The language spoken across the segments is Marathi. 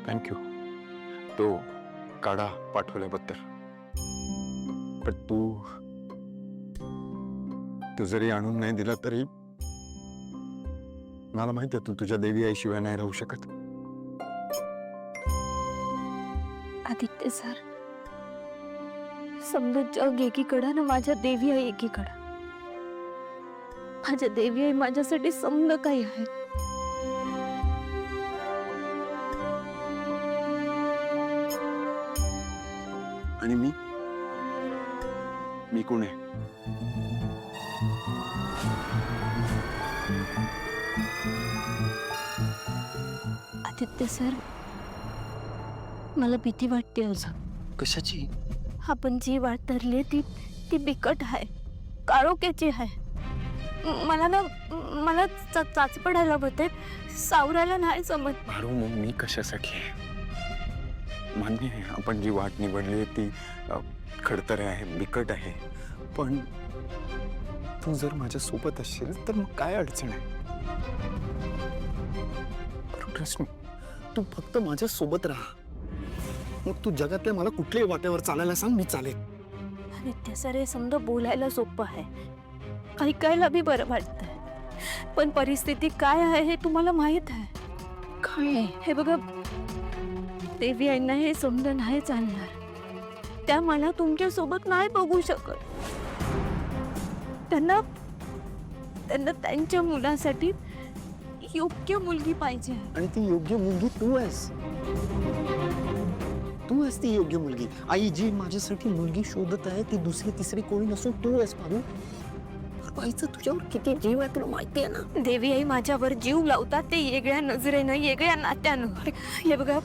थँक्यू तो काढा पाठवल्याबद्दल. पण तू जरी आणून नाही दिला तरी मला माहिती आहे तू तुझ्या देवी आईशिवाय नाही राहू शकत. आदित्य सर, समजा जग एकीकडं ना माझ्या देवी आई एकीकडं. माझ्या देवी आई माझ्यासाठी समजा काही आहे. आणि मी कोण आहे? आदित्य सर, मला भीती वाटते अजून. कशाची? आपण जी वाट धरली ती बिकट आहे, काळोख्याची आहे. मला चाच पडायला होते, सावरायला नाही जमत. पारू मग मी कशासाठी आहे? मान्य आहे आपण जी वाट निवडली ती खडतरे आहे, बिकट आहे, पण तू जर माझ्या सोबत असशील तर मग काय अडचण आहे? ट्रस्ट मी, तू फक्त माझ्या सोबत राहा. मग तू जगातल्या मला कुठल्याही वाट्यावर चालायला सांग, मी चालेल. आदित्य सर, हे समजा बोलायला सोपं आहे, ऐकायला बी बरं वाटतंय, पण परिस्थिती काय आहे हे तुम्हाला माहित आहे. काय? हे बघा, देवी आईंना हे समजा नाही चालणार. त्या मला तुमच्या सोबत नाही बघू शकत. त्यांना त्यांच्या मुलासाठी योग्य मुलगी पाहिजे. आणि ती योग्य मुलगी तू आहेस. तू आहेस ती योग्य मुलगी. आई जी माझ्यासाठी मुलगी शोधत आहे ती दुसरी तिसरी कोणी नसून तू आहेस पारू. आईचं तुझ्यावर किती जीव आहे तुला माहिती आहे ना. देवी आई माझ्यावर जीव लावतात, ते वेगळ्या नजरेनं, वेगळ्या नात्यानं. हे बघा,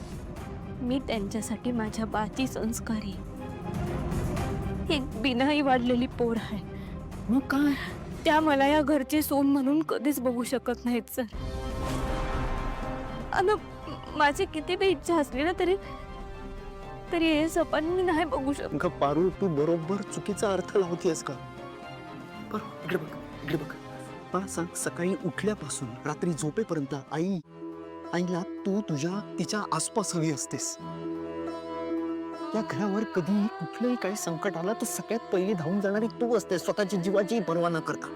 मी त्यांच्यासाठी माझ्या बाची संस्कारी एक बिनाई वाढलेली पोर आहे. मग काय? त्या मला या घरचे सोन म्हणून कधीच बघू शकत नाहीत सर. आणि माझी किती बी इच्छा असली ना तरी हे सपन मी नाही बघू शकत. पारू, तू बरोबर चुकीचा अर्थ लावतेस का? पारू, इकडे बघ, इकडे बघ. मला सांग, सकाळी उठल्यापासून रात्री झोपेपर्यंत आईला तू तिच्या आसपास हवी असतेस. या घरावर कधीही कुठलंही काही संकट आलं तर सगळ्यात पहिली धावून जाणारी तू असतेस, स्वतःची जीवाची पर्वा न करता.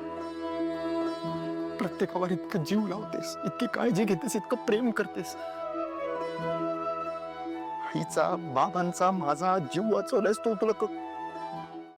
प्रत्येकावर इतकं जीव लावतेस, इतकी काळजी घेतेस, इतकं प्रेम करतेस. आईचा, बाबांचा, माझा जीव वाचवलायस तू. तुला